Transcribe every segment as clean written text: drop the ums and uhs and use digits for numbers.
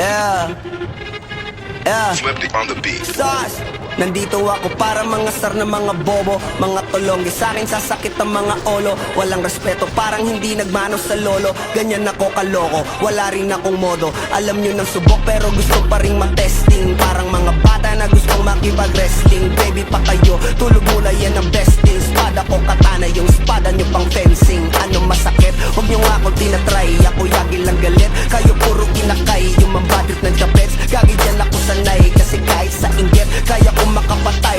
Yeah. Yeah. Swifty on the beat. Sauce. Nandito ako para mga sar na mga bobo, mga tolonggi. Sa'kin sasakit ang mga olo. Walang respeto, parang hindi nagmano sa lolo. Ganyan ako kaloko, wala rin akong modo. Alam nyo ng subok pero gusto pa rin matesting. Parang mga bata na gustong makipag-wrestling. Baby pa kayo, tulog mula yan ang besting. Spada ko katana, yung spada nyo pang fencing. Ano masakit? Huwag nyo nga ako tinatry. Ako yagi lang galit, kayo puro kinakay. Yung mambadrit ng chapets, gagi dyan ako sanay. Kasi kahit sa inggit, kaya ko makapatay.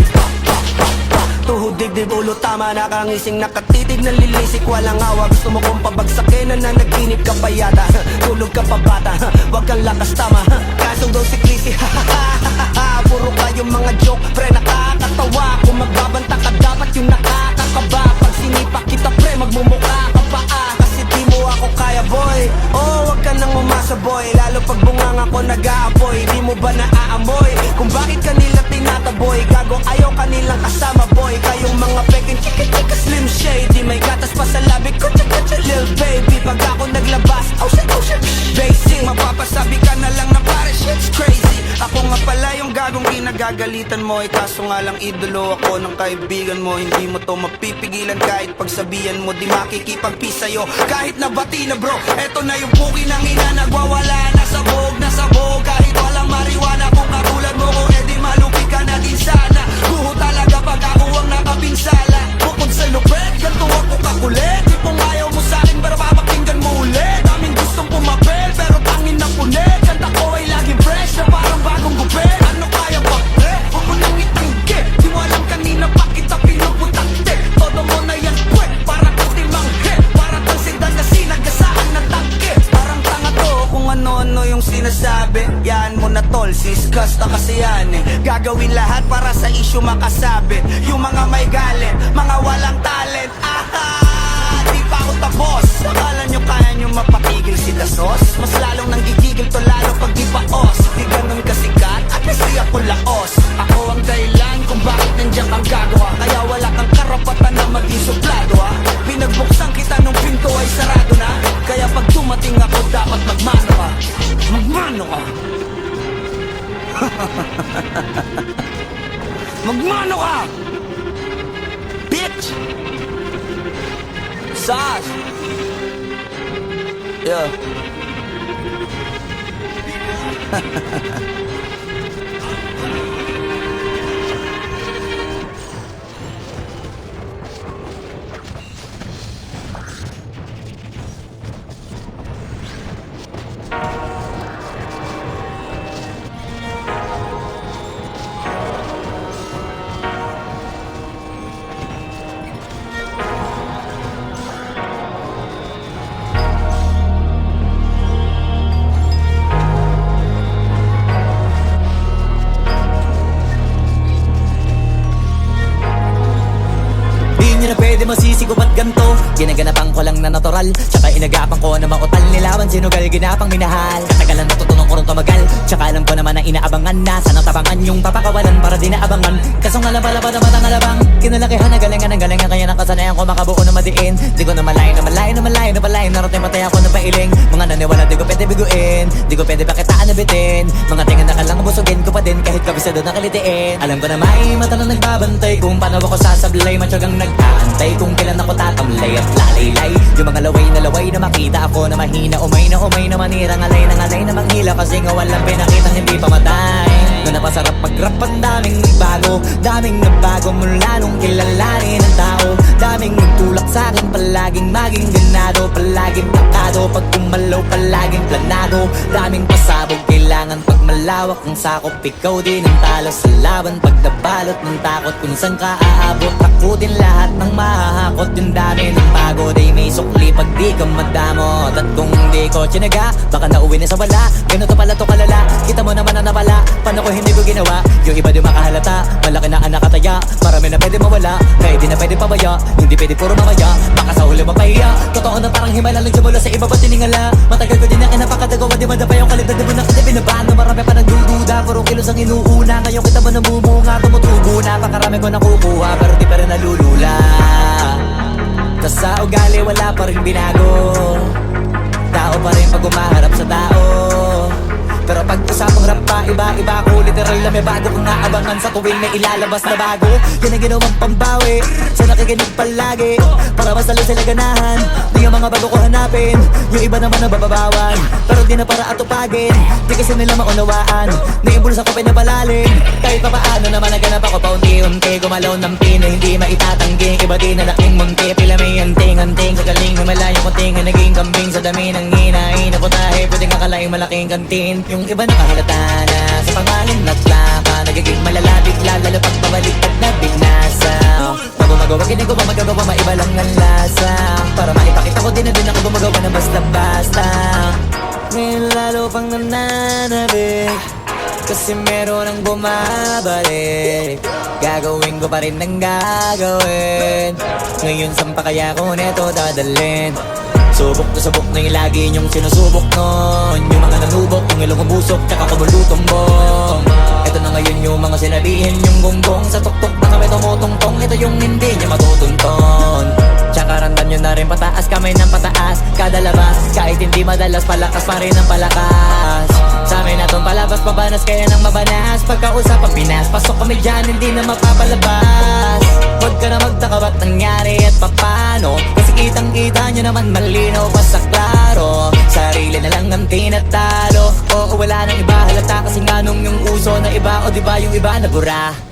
Tuhod, dibdib, ulo, tama, nakangising, nakatitig, nalilisik, walang awa. Gusto mo kong pabagsakin, nananaginip ka pa yata. Tulog ka pa bata, wag kang lakas tama. Kaso daw si Clissy, puro kayong mga joke, pre, nakakatawa. Kung magbabanta ka, dapat yung nakakakaba. Pag sinipa kita, pre, magmumukha ka pa kasi di mo ako kaya, boy. Oh, wag ka nang umasa, boy. Lalo pag bunganga ko nag-aapoy. Di mo ba naaamoy kung bakit kanila tinataboy? Gago, ayaw kanilang kasama, boy. Kayong mga peking chika-chika slim shady. May gatas pa sa labi ko, chika-chika lil baby. Pag ako naglabas, oh shit, basic. Mapapasabi ka na lang na pare, shit's crazy. Ako nga pala yung gagong ginagagalitan mo. Kaso nga lang idolo ako ng kaibigan mo. Hindi mo to mapipigilan kahit pagsabihan mo. Di makikipagpis sa'yo kahit nabati na bro. Eto na yung puki ng ina, nagwawala na sabog. Kahit walang mariwana, kung katulad mo ko, edi malupi ka na din sana. Guho talaga pag ako ang nakapinsala. Bukod sa lupet, ganito ako kakulit. Tipong ayaw mo sa'kin pero papakinggan mo ulit. Daming gustong pumapel pero tangin na punit. Kanta ko ay laging fresh na parang bagong gupit. Ano kaya ba pre? Huwag mo nang itanggi. Di mo alam kanina pa kita pinuputakte. Todo mo na yan pwe, para kasi manghe. Para kang sedan na sinagasaan ng tangke. Parang tanga to kung ano-ano yung sinasabi. Yan mo na tol, siskas na kasi yan eh. Gagawin lahat para sa issue makasabit. Yung mga may galit, mga walang talent. Di pa ako tapos. Akala nyo kaya nyo mapakigil si Dasos? Mas lalong nang gigigil to lalo pag di paos. Di ganun kasikat at kasi ako laos. Ako ang dahilan kung bakit nandiyan kang gagawa. Kaya wala kang karapatan na maging suplado ha. Pinagbuksan kita nung pinto ay sarado na. Kaya pag dumating ako dapat magmano ka. Magmano ka. Magmano ka, bitch. Sauce. Yeah. Pwede masisi ko ba't ganto? Ginaganapan ko lang na natural. Tsaka inagapan ko na mautal nilawan. Sinugal ginapang minahal. Katagalan natutunan ko rin tumagal. Tsaka alam ko naman na inaabangan na. Sana tabangan yung papakawalan para di naabangan. Kaso nga lang pala ba naman ang alabang kinalakihan na galingan ng galingan. Kaya nakasanayan ko makabuo na madiin. Di ko na malayo na malayo na malayo na malayo. Narating matay ako ng pailing. Mga naniwala di ko pwede biguin. Di ko pwede pakitaan na bitin. Mga tingan na kalang busugin ko pa din. Kahit kabisado na kalitiin. Alam ko na may mata na nagbabantay. Kung paano ako sasablay. Matyagang nag-aantay kung kailan ako tatamlay at lalaylay. Yung mga laway na makita ako na mahina. Umay na manira. Ngalay na manghila. Kasi nga walang pinakitang hindi pamatay. Na napasarap mag-rap ang daming nagbago. Daming nagbago mula nung kilalanin ang tao. Daming nagtulak sa'kin. Palaging maging ganado. Palaging takado. Pag kumalaw palaging planado. Daming pasabog. Kailangan pag malawak ang sakop. Ikaw din ang talo sa laban. Pag nabalot ng takot. Kung saan ka aabot. Ako din lahat ng mahahakot. Yung dami ng pagod ay may sukli pag di ka madamot. At kung hindi ko tsinaga, baka nauwi na sa wala. Ganito pala to kalala. Kita mo naman na nawala. Paano ko hindi ko ginawa? Yung iba di makahalata. Malaki na ang nakataya. Marami na pwede mawala. Kaya di na pwede pabaya. Hindi pwede puro mamaya. Baka sa huli mapahiya. Totoo na parang himala lang siya mula sa iba ba tiningala. Matagal ko din na kinapakadagawa. Di madapa yung kalibad. Di mo na kasi binabaan. Marami pa nagdududa. Puro kilos ang inuuna. Ngayon kita mo namumunga. Tumutubo na. Pakarami ko nakukuha. Pero di pa rin nalulula. Tas sa ugali wala pa rin binago. Tao pa rin pag umaharap sa tao. Pero pag usapang rap pa, iba-iba ako. Literal na may bago kong naabangan sa tuwing may ilalabas na bago. Yan ang ginawang pambawi sa nakikinig palagi, para mas lalo sila ganahan. Di ang mga bago ko hanapin, yung iba naman nabababawan, pero di na para atupagin. Di kasi nila maunawaan, naibulsa ko pinapalalim. Kahit pa paano naman naganap ako paunti-unti. Gumalaw ng pino, hindi maitatanggi. Iba di na laking munti, pila may anting-anting. Sa galing ng malayong kunting, naging kambing sa dami ng hinahin. Ako tayo, pwedeng akalaing malaking kantin. Yung iba nakahalata na sa pangalan at laka, nagiging malala bigla, lalo pag pabaliktad na binasa. Pag gumagawa, hindi ko pa magagawa, maiba lang ang lasa. Para maipakita ko din na din ako gumagawa na basta-basta. Ngayon lalo pang nananabik, kasi meron ang bumabalik. Gagawin ko pa rin ang gagawin. Ngayon saan pa kaya ko neto dadalhin? Subok na subok na yung lagi niyong sinusubok nun. Yung mga nanubok, yung ilong umusok, tsaka kumulutong bong. Ito na ngayon yung mga sinabihin yung gonggong. Sa tuktok na kami tumutungtong, ito yung hindi niya matutunton. Tsaka randam nyo na rin pataas, kamay ng pataas kada labas, kahit hindi madalas, palakas pa rin ang palakas. Sa amin na tong palabas, pabanas kaya nang mabanas. Pagkausapang Pinas, pasok kami dyan, hindi na mapapalabas. Huwag ka na magtaka ba't nangyari at papano, kasi kitang-kita nyo naman malinaw pa sa klaro. Sarili na lang ang tinatalo, oo wala nang iba halata, kasi nga nung yung uso na iba, o diba yung iba nabura.